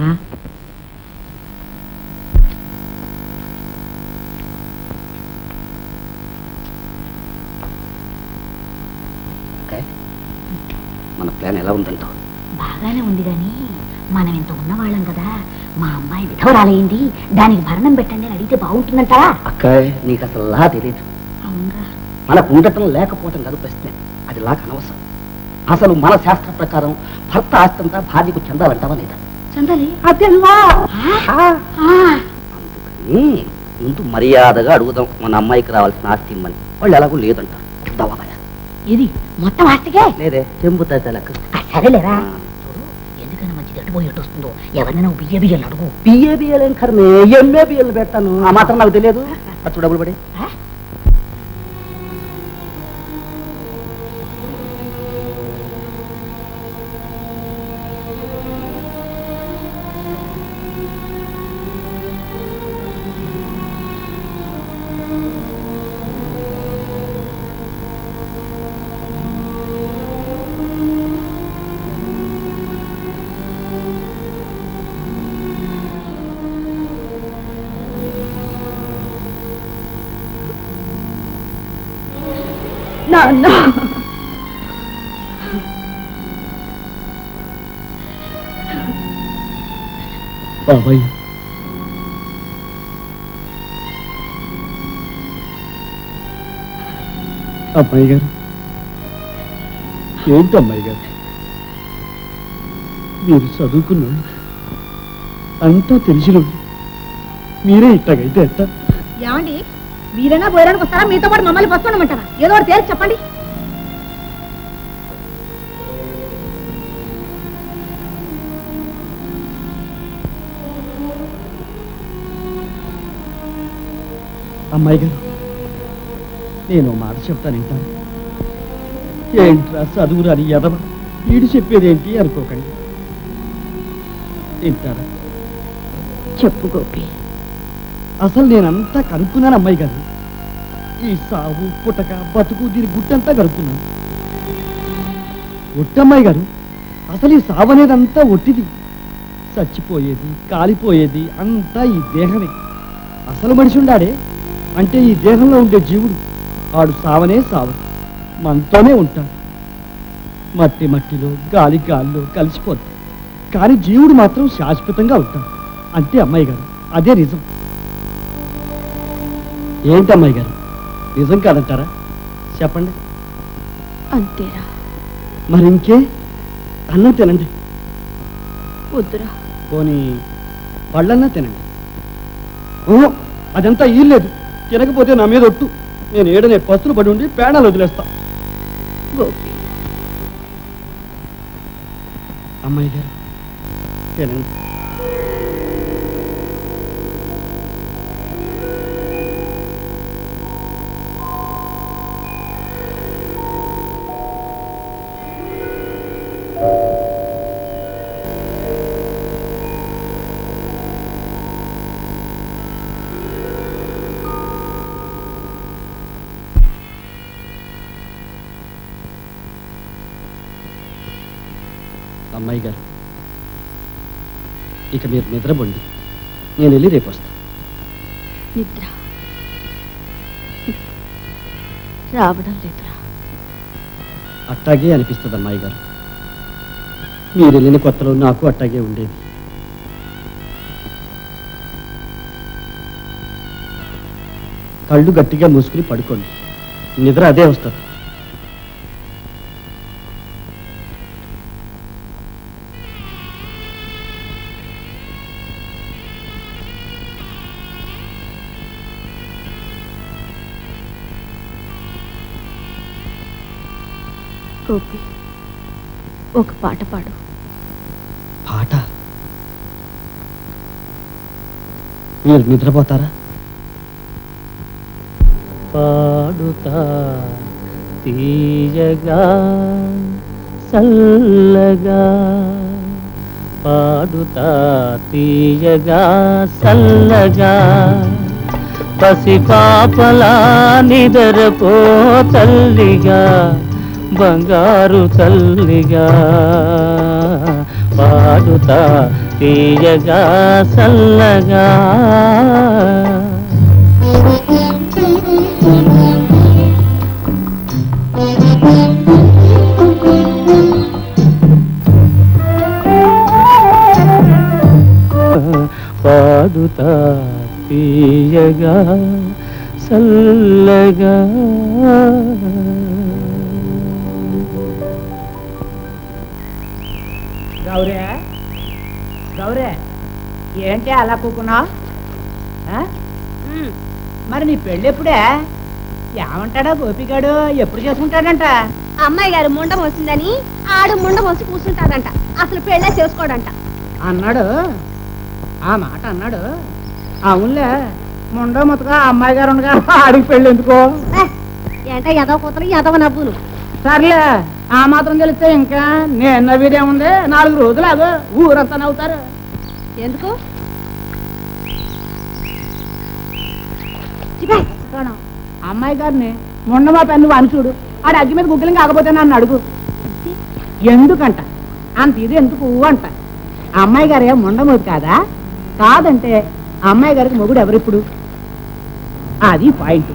మన మన ప్లాన్ ఎలా ఉందంటావు? బాగానే ఉంది కానీ మనం ఇంత ఉన్నవాళ్ళం కదా, మా అమ్మాయి విధవరాలయ్యింది, దానికి భరణం పెట్టండి అని అడిగితే బాగుంటుందంటారా? అక్క నీకు అసలు లా తెలియదు. అవునరా, మనకు ఉండటం లేకపోవటం కాదు ప్రశ్న, అది లాక్ అనవసరం. అసలు మన శాస్త్ర ప్రకారం భర్త ఆస్తంతా భార్యకు చెందాలంటావా లేదా? చందాలి అందుకని ముందు మర్యాదగా అడుగుదాం మన అమ్మాయికి రావాల్సిన ఆస్తి ఇమ్మని. వాళ్ళు ఎలాగో లేదంటారు. దవాబయ ఇది మొత్తం ఆస్తికే లేదే చెంబుతా లెక్క. సరేలేరా, చూడు ఎందుకైనా మంచిది ఎటు పోయి ఎటు వస్తుందో, ఎవరైనా బియ్యలు అడుగు. బిఏబిఎల్ కర్మే ఎంఏబిఎల్ పెడతాను, ఆ మాత్రం నాకు తెలియదు. ఖర్చు డబ్బులు పడి నాన్న బాబాయ్ అమ్మాయి గారు ఏంటి అమ్మాయి గారు, మీరు చదువుకున్నాడు అంతా తెలిసిన మీరే ఇట్టగైతే ఎట్ట? ఏమండి, మీరైనా పోయడానికి వస్తారా, మీతో పాటు మమ్మల్ని పట్టుకోమంటారా? ఏదో ఒకటి తేల్చి చెప్పండి. అమ్మాయి గారు నేను మాట చెప్తాను వింటాను. ఏంట్రా చదువురాని ఎదవ వీడు చెప్పేదేంటి అనుకోకండి, వింటారా? చెప్పు గోపి. అసలు నేనంతా కనుక్కున్నాను అమ్మాయి గారు. ఈ సావు పుటక బతుకు దీని గుట్టంతా కనుక్కున్నాను. ఒట్టమ్మాయి గారు, అసలు ఈ సావు అనేదంతా ఒట్టిది. చచ్చిపోయేది కాలిపోయేది అంతా ఈ దేహమే. అసలు మనిషి ఉండాడే అంటే ఈ దేహంలో ఉండే జీవుడు, ఆడు సావనే సావు, మనతోనే ఉంటాడు. మట్టి మట్టిలో గాలి గాలిలో కలిసిపోతాడు, కానీ జీవుడు మాత్రం శాశ్వతంగా ఉంటాడు. అంతే అమ్మాయి గారు, అదే నిజం. ఏంటి అమ్మాయి గారు, నిజం కాదంటారా? చెప్పండి. అంతేరా. మరి ఇంకే, అన్నం తినండి. వద్దురా. పోనీ పళ్ళన్నా తినండి. ఓ అదంతా ఈలేదు, తినకపోతే నా మీద ఒట్టు. నేను ఏడనే పస్తులు పడి ఉండి పేడాలు వదిలేస్తా. గోపి, అమ్మాయి గారు తినండి. అమ్మాయి గారు, ఇక మీరు నిద్రపోండి, నేను వెళ్ళి రేపు వస్తా. నిద్ర రావడం లేదురా. అట్టాగే అనిపిస్తుంది అమ్మాయి గారు. మీరు వెళ్ళిన కొత్తలో నాకు అట్టాగే ఉండేది. కళ్ళు గట్టిగా మూసుకుని పడుకోండి, నిద్ర అదే వస్తుంది. గోపి, ఒక పాట పాడు. పాట? మీరు నిద్రపోతారా? పాడుతా తీయగా సల్లగా, పాడుతా తీయగా సల్లగా, పసిపాపలా నిద్రపో తల్లిగా, బంగారు తల్లిగా, పాడుతా తీయగా సల్లగా. పాడుతా తీయగా చల్లగా. గౌరే గౌరే ఏంటి అలా కూకున్నావు? మరి నీ పెళ్ళి ఎప్పుడే? ఏమంటాడా గోపిగాడు? ఎప్పుడు చేసుకుంటాడంట? అమ్మాయి గారు ముండం వస్తుందని ఆడు ముండం వచ్చి కూర్చుంటాడంట. అసలు పెళ్ళే చేసుకోడంట అన్నాడు. ఆ మాట అన్నాడు. అవునులే, ముండో మొత్తగా అమ్మాయి గారు ఉండగా ఆడికి పెళ్ళి ఎందుకో? ఏంటో ఎదవ కూతురు ఎదవ నవ్వును. సర్లే, ఆ మాత్రం తెలిస్తే ఇంకా నేను నవ్వేదేముంది? 4 రోజులు అదో ఊరంతా నవ్వుతారు. ఎందుకు? అమ్మాయి గారిని మొన్న మా పెన్ను అని చూడు, ఆడ అగ్గి మీద గుగ్గిలం కాకపోతే నన్ను అడుగు. ఎందుకంట అంత ఇది ఎందుకు అంట. అమ్మాయి గారే మొండమోదు కాదా? కాదంటే అమ్మాయి గారికి మొగుడు ఎవరిప్పుడు? అది పాయింట్.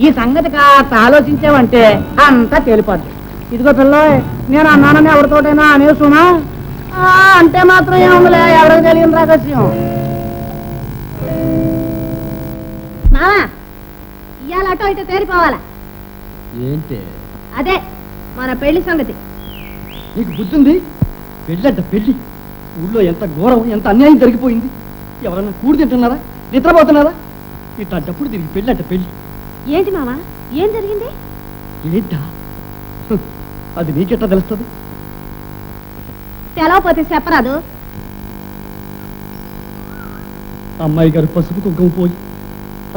ఈ సంగతి కాస్త ఆలోచించావంటే అంతా తేలిపోద్ది. ఇదిగో పిల్ల, నేను అన్నానని ఎవరితోటైనా అనేసునా అంటే మాత్రం ఏముందిలే, ఎవరికి తెలియని రహస్యం. మావా, ఇవాళ అటో ఇటో తేరిపోవాలా? ఏంటి అదే మన పెళ్లి సంగతి. నీకు బుద్ధుంది? పెళ్ళంట పెళ్ళి. ఊళ్ళో ఎంత ఘోరం, ఎంత అన్యాయం జరిగిపోయింది. ఎవరన్నా కూడి తింటున్నారా, నిద్రపోతున్నారా? ఇట్లాంటప్పుడు దీనికి పెళ్ళంట పెళ్ళి. ఏంటి మావా, ఏం జరిగింది? ఏంటా? అది నీకెట్లా తెలుస్తుంది? తెలవపోతే చెప్పరాదు. అమ్మాయి గారు పసుపు కుంకుమ పోయి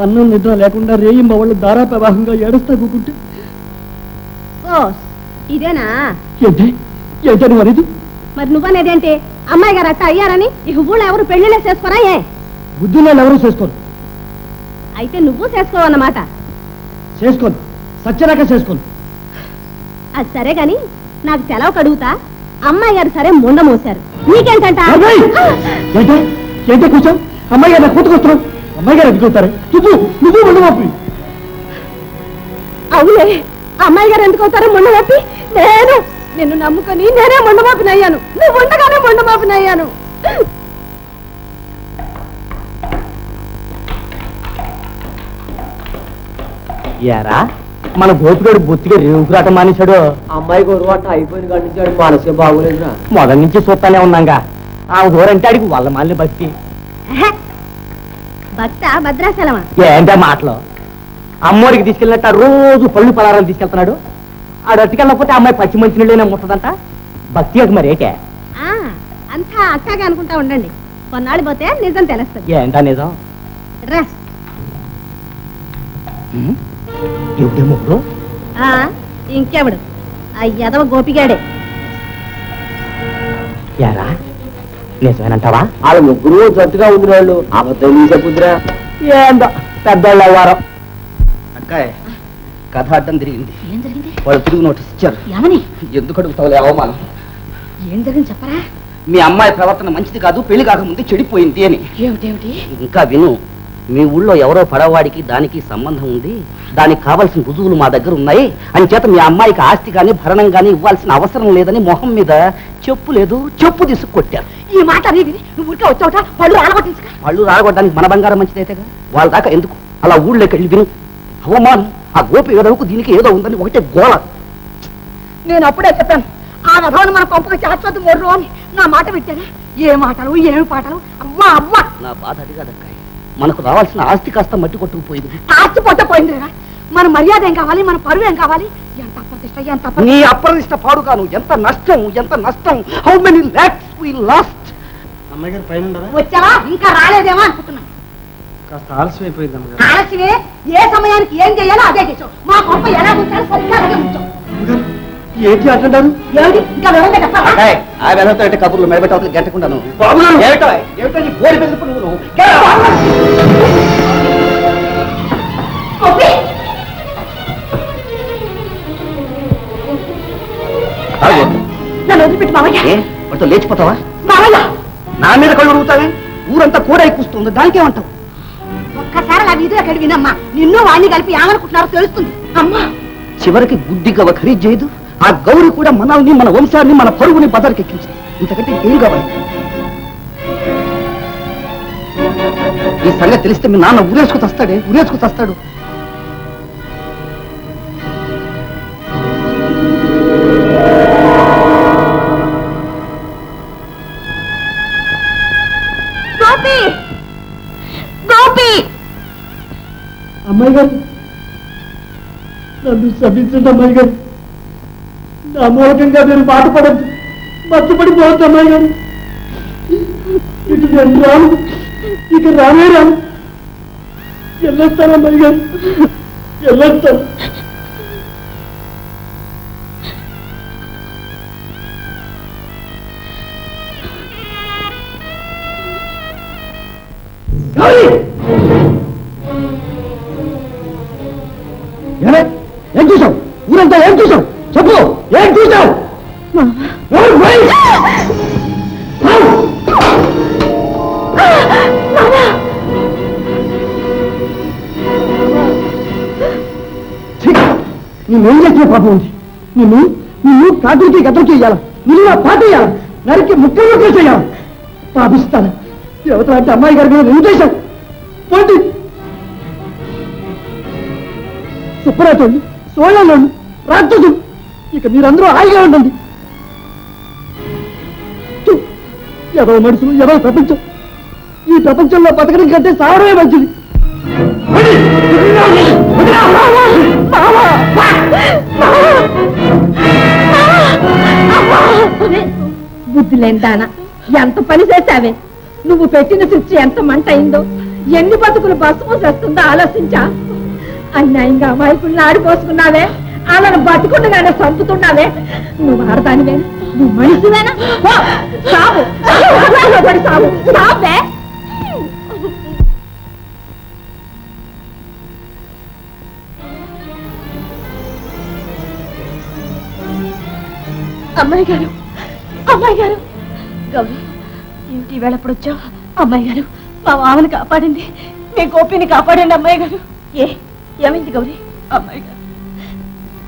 అన్నం నిద్ర లేకుండా రేయింబ వాళ్ళు దారా ప్రవాహంగా ఏడుస్తా కూకుంటే. ఓ ఇదేనా? ఏంటి ఏంటని మరిది? మరి నువ్వనేదేంటి? అమ్మాయి గారు అట్ట అయ్యారని ఇక ఊళ్ళో ఎవరు పెళ్లిలే చేసుకోరా? ఏ బుద్ధి నేను ఎవరు చేసుకోను. అయితే నువ్వు చేసుకోవన్నమాట. చేసుకోను, సత్యరాక చేసుకోను. అది సరే గాని నాకు తెలవ కడుగుతా. అమ్మాయి గారు సరే ముండ మోసారు, నీకేంటంట? ఏంటో కూర్చో. అమ్మాయి గారు నాకు కూతుకొస్తున్నావు. అమ్మాయి గారు ఎందుకు నువ్వు ముండమోపి. అవునే, అమ్మాయి గారు ఎందుకు అవుతారో ముండమోపి? నేను నిన్ను నమ్ముకొని నేనే ముండమోపినయ్యాను. నువ్వు ఉండగానే ముండమోపినయ్యాను. యారా, మన గోపిగాడు బొత్తిగా రేవుకురాట మానేశాడు. అమ్మాయి గొడవట అయిపోయిన కాడి నుంచి ఆడికి మనసే బాగోలేదురా. మొదటి నుంచి చూస్తానే ఉన్నాగా. ఆమె దూరంటే ఆడికి వాళ్ళ మాలిన భక్తి. భక్త భద్రాచలమా? ఏంటా మాటలు? అమ్మోడికి తీసుకెళ్ళినట్ట రోజు పళ్ళు పలారాలు తీసుకెళ్తున్నాడు. ఆడు అట్టుకెళ్ళకపోతే అమ్మాయి పచ్చి మంచి నీళ్ళైనా ముట్టదంట. భక్తి అది మరి ఏటే? అంతా అక్కగా అనుకుంటా ఉండండి, కొన్నాళ్ళు పోతే నిజం తెలుస్తుంది. ఏంటా నిజం? రా. ఎవడే ముగ్గురు? ఇంకెవడు? ఆ యదవ గోపిగాడే. యారా, నిజమేనంటావా? వాళ్ళ ముగ్గురు జట్టుగా ఉంది వాళ్ళు. అబద్ధం చెప్పుద్రా. ఏందో పెద్దోళ్ళ వారం. అక్కాయ్, కథ అడ్డం తిరిగింది. ఏం జరిగింది? వాళ్ళు తిరుగు నోటీస్ ఇచ్చారు. ఏమని? ఎందుకు అడుగుతావులే అవమానం. ఏం జరిగింది చెప్పరా? మీ అమ్మాయి ప్రవర్తన మంచిది కాదు, పెళ్లి కాకముందు చెడిపోయింది అని. ఏమిటేమిటి? ఇంకా విను. మీ ఊళ్ళో ఎవరో పడవాడికి దానికి సంబంధం ఉంది, దానికి కావాల్సిన రుజువులు మా దగ్గర ఉన్నాయి అని చేత మీ అమ్మాయికి ఆస్తి కానీ భరణం కానీ ఇవ్వాల్సిన అవసరం లేదని మొహం మీద చెప్పు లేదు చెప్పు తీసుకు కొట్టారు. ఈ మాట అనేది నువ్వు ఊరికే వచ్చావుట పళ్ళు రాలగొట్టించుక. పళ్ళు రాలగొట్టడానికి మన బంగారం మంచిదైతే వాళ్ళ దాకా ఎందుకు? అలా ఊళ్ళోకి వెళ్ళి విను. అవమానం. ఆ గోపి ఏదోకు దీనికి ఏదో ఉందని ఒకటే గోళ. నేను అప్పుడే చెప్పాను, ఆ రథాన్ని మన పంపక చేర్చొద్దు మొర్రు అని. నా మాట పెట్టారా? ఏ మాటలు ఏమి పాటలు! అవ్వా అవ్వా. నా బాధ అది కాదక్కాయ్, మనకు రావాల్సిన ఆస్తి కాస్త మట్టి కొట్టుకుపోయింది. ఆస్తిపోతే పోయింది. మన మర్యాద ఏం కావాలి, మన పరువు ఏం కావాలి? ఎంత అప్రతిష్ట, ఎంత నీ అప్రదిష్ట పాడుగాను. ఎంత నష్టం, ఎంత నష్టం. How many lakhs we lost. అమ్మాయి గారు పైన వచ్చావా? ఇంకా రాలేదేమో అనుకుంటున్నా. కాస్త ఆలస్యం అయిపోయింది అమ్మగారు. ఆలస్యమే. ఏ సమయానికి ఏం చేయాలో అదే చేసావు. మా గొప్ప ఎలా ఉంచాలో సరిగ్గా అలాగే ఉంచావు. ఏంటి అంటున్నారు? ఏమిటి ఇంకా వివరంగా చెప్పాలా? ఆ వెనతో కబుర్లు మెడబెట్ట గంటకుండాను. ఏమిటో ఏమిటో నీ బోడి బెదిరిపు నువ్వు. నన్ను వదిలిపెట్టి మావయ్య. వాటితో లేచిపోతావా? మావయ్య, నా మీద కళ్ళు అడుగుతావే? ఊరంతా కూడా ఎక్కుస్తుంది, దానికేమంటావు? ఒక్కసారి నా వీధిలోకి వెళ్ళి వినమ్మా. నిన్ను వాణ్ణి కలిపి ఏమనుకుంటున్నారో తెలుస్తుంది. అమ్మా, చివరికి గుడ్డి గవ ఖరీదు చేయదు. ఆ గౌరి కూడా మనల్ని, మన వంశాన్ని, మన పరుగుని బదరికెక్కించింది. ఇంతకంటే ఏం కావాలి? ఈ సంగతి తెలిస్తే మీ నాన్న ఊరేసుకు చస్తాడు. గోపి గోపి అమ్మాయి గారు నన్ను క్షమించండి అమ్మాయి గారు. నా మూలకంగా మీరు బాధపడద్దు, మత్తుపడిపోవద్దు అమ్మాయి గారు. ఇటు నేను రాను, ఇక రానే రాను. వెళ్ళొస్తాను అమ్మాయి గారు, వెళ్ళొస్తాను. ఏం చూసావు? ఊరంతా ఏం చూసావు? చెప్పు, ఏం చూసావు? నువ్వేం చేసిన పాపం ఉంది? నిన్ను కాకులకి గద్దలు చేయాలా, నిన్ను పాటేయాలా, నరికి ముక్కలు చేయాలా? పాపిస్తాను. దేవత అంటే అమ్మాయి గారి మీద నిందేశావు. పోటీ సుబ్బరాజోళ్ళు, సోళలోళ్ళు, రాక్షసులు, ఇక మీరందరూ హాయిగా ఉండండి. ఎవరో మనుషులు, ఎవరో ప్రపంచం. ఈ ప్రపంచంలో బతకడం కంటే సావడమే మంచిది. బుద్ధి లేదానా, ఎంత పని చేశావే? నువ్వు పెట్టిన స్విచ్ ఎంత మంట అయిందో, ఎన్ని బతుకులు బస్సు చేస్తుందో ఆలోచించా. అన్యాయంగా అమాయకుల్ని ఆడిపోసుకున్నావే, వాళ్ళని బతుకుండగానే చంపుతున్నావే. నువ్వు ఆడదానివే, నువ్వు మనిషివేనా? సావు సావు సావే. అమ్మాయి గారు, అమ్మాయి గారు, గౌరీ ఏమిటి వేళ ఎప్పుడు వచ్చావు? అమ్మాయి గారు, మా మామని కాపాడింది, మీ గోపిని కాపాడండి అమ్మాయి గారు. ఏమైంది గౌరీ? అమ్మాయి గారు,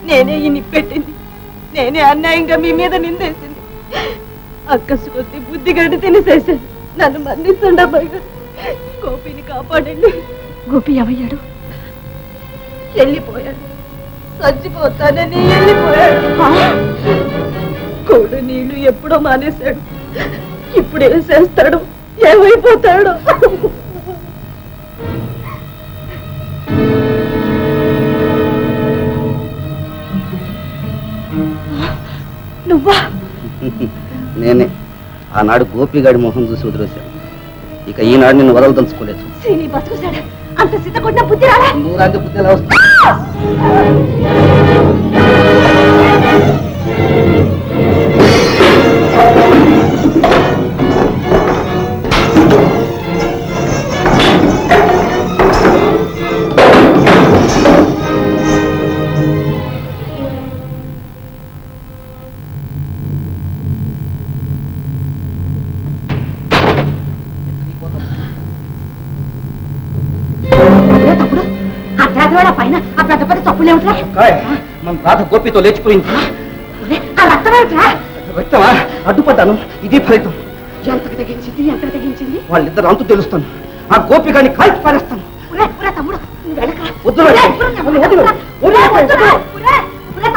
నేనే ఈ నిప్పెట్టింది, నేనే అన్యాయంగా మీ మీద నిందేసింది. అక్కసు కొద్ది బుద్ధి గడ్డి తినేసేసాను. నన్ను మన్నించండి అమ్మాయి గారు, గోపిని కాపాడండి. గోపి ఏమయ్యాడు? వెళ్ళిపోయాడు, చచ్చిపోతానని వెళ్ళిపోయాడు. కోడు నీళ్లు ఎప్పుడో మానేశాడు, ఇప్పుడు ఏం చేస్తాడు, ఏమైపోతాడు? నువ్వా? నేనే ఆనాడు గోపిగాడి మొహం చూసి వదిలేశాను. ఇక ఈనాడు నిన్ను వదలదలుచుకోలేదు. శ్రీని బతుకుశాడా? అంత సిద్ధకొండ బుద్ధి రాలే? నూరాంటి బుద్ధి ఎలా వస్తుంది? పైన ఆ పెద్ద పెద్ద తప్పులు ఏమిట్రా? మన రాధ గోపితో లేచిపోయింది. ఆ రక్తం ఏమిట్రా? రక్తమా? అడ్డుపడ్డాను, ఇది ఫలితం. ఎంతకు తెగించింది, ఎంతకు తెగించింది? వాళ్ళిద్దరు అంతు తెలుస్తాను. ఆ గోపిగాని కాల్చి పారేస్తాను. తమ్ముడు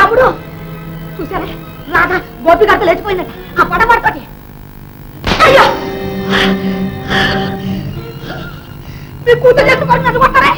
తమ్ముడు చూసారా, రాధ గోపి గారితో లేచిపోయిందట ఆ పడబడితోటి. అయ్యో, మీ కూతురు లేకపోతే నన్ను కొట్టారే.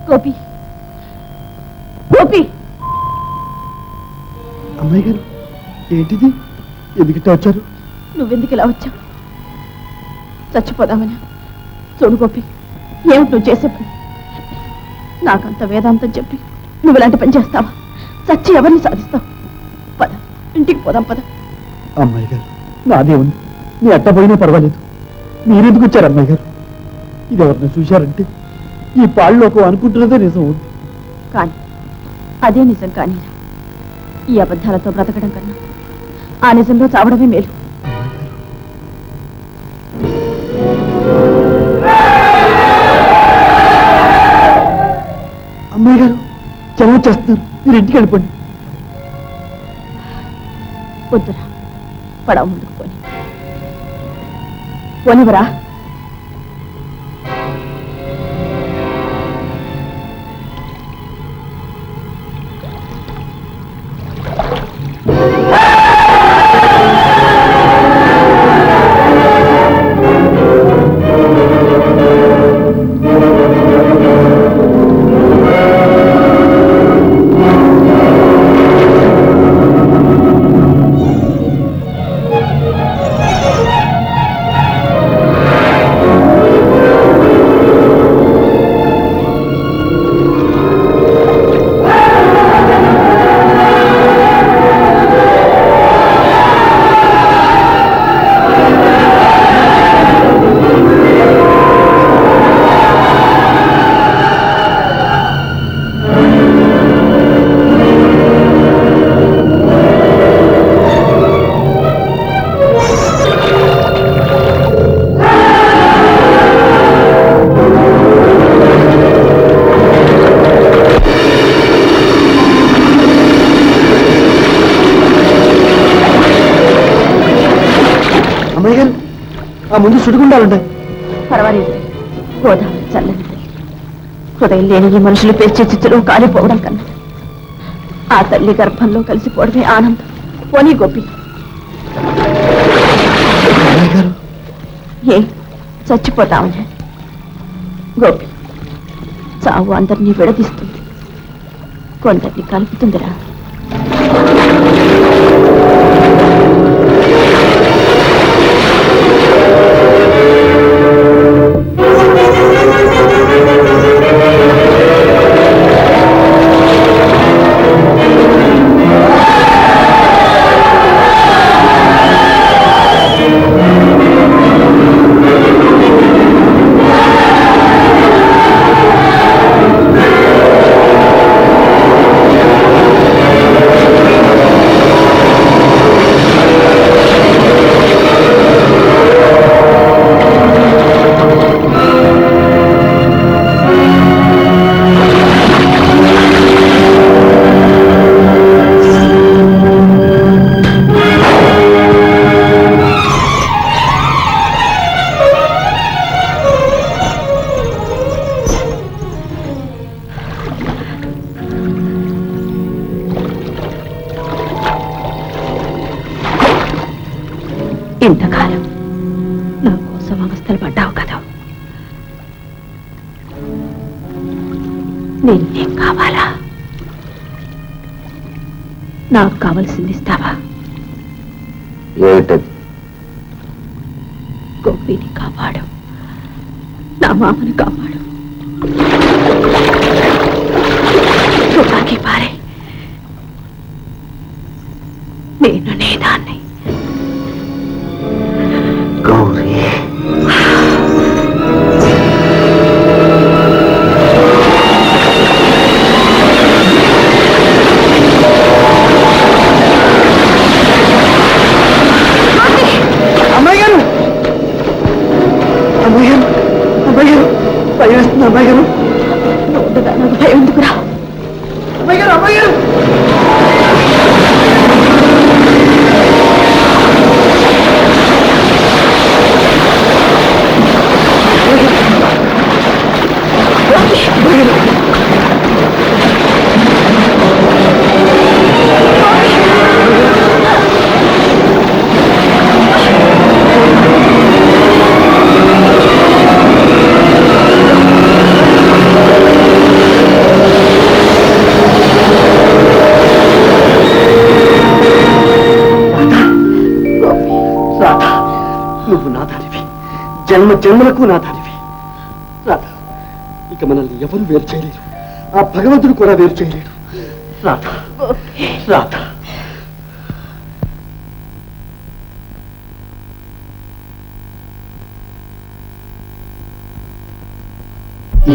గోపి గోపి అమ్మాయి గారు ఏంటిది ఎందుకంటే వచ్చారు? నువ్వెందుకు ఇలా వచ్చావు? చచ్చిపోదామని. చూడు గోపి, ఏమిటి నువ్వు చేసే పని? నాకంత వేదాంతం చెప్పి నువ్వు ఇలాంటి పని చేస్తావా? చచ్చి ఎవరిని సాధిస్తావు? పద, ఇంటికి పోదాం పద. అమ్మాయి గారు నాదే ఉంది, నీ అట్ట పోయినా పర్వాలేదు. మీరెందుకు వచ్చారు అమ్మాయి గారు? ఇది ఎవరిని చూశారంటే ఈ పాళ్ళలోకి అనుకుంటున్నదే నిజం ఉంది. కానీ అదే నిజం కానీ ఈ అబద్ధాలతో బ్రతకడం కన్నా ఆ నిజంలో చావడమే మేలు. అమ్మాయి గారు చెలవు చేస్తున్నారు, మీరు ఇంటికి వెళ్ళిపోండి. వద్దురా, పడవ ముందుకు పోని. పోనివరా? ఆ ముందు సుడిగుండాలుంటాయి. పర్వాలేదు, గోదావరి చల్లని హృదయం లేని ఈ మనుషులు పేర్చే చిచ్చులో కాలిపోవడం కన్నా ఆ తల్లి గర్భంలో కలిసిపోవడమే ఆనందం. పోనీ గోపి. ఏ చచ్చిపోతామని? గోపి, చావు అందరినీ విడదీస్తుంది, కొందరిని కలుపుతుందిరా. ఇంతకాలం నా కోసం అవస్థలు పడ్డావు కదా, నీకేం కావాలా? నాకు కావలసింది ఇస్తావా? గోపిని కాపాడు, నా మామని కాపాడు. తుపాకీ పారే, నేను నేదాన్ని. అమ్మాయి గారు, అమ్మాయి గారు, అమ్మాయి గారు, భయం వేస్తుంది. అమ్మాయి గారు, ఉండగా నాకు భయం ఎందుకురా? అమ్మాయి గారు, అమ్మాయి గారు! నువ్వు నా దానివి, జన్మ జన్మలకు నా దానివి. రాధా, ఇక మనల్ని ఎవరు వేరు చేయలేరు, ఆ భగవంతుడు కూడా వేరు చేయలేడు. రాధా, రాధా.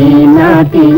ఈనాటి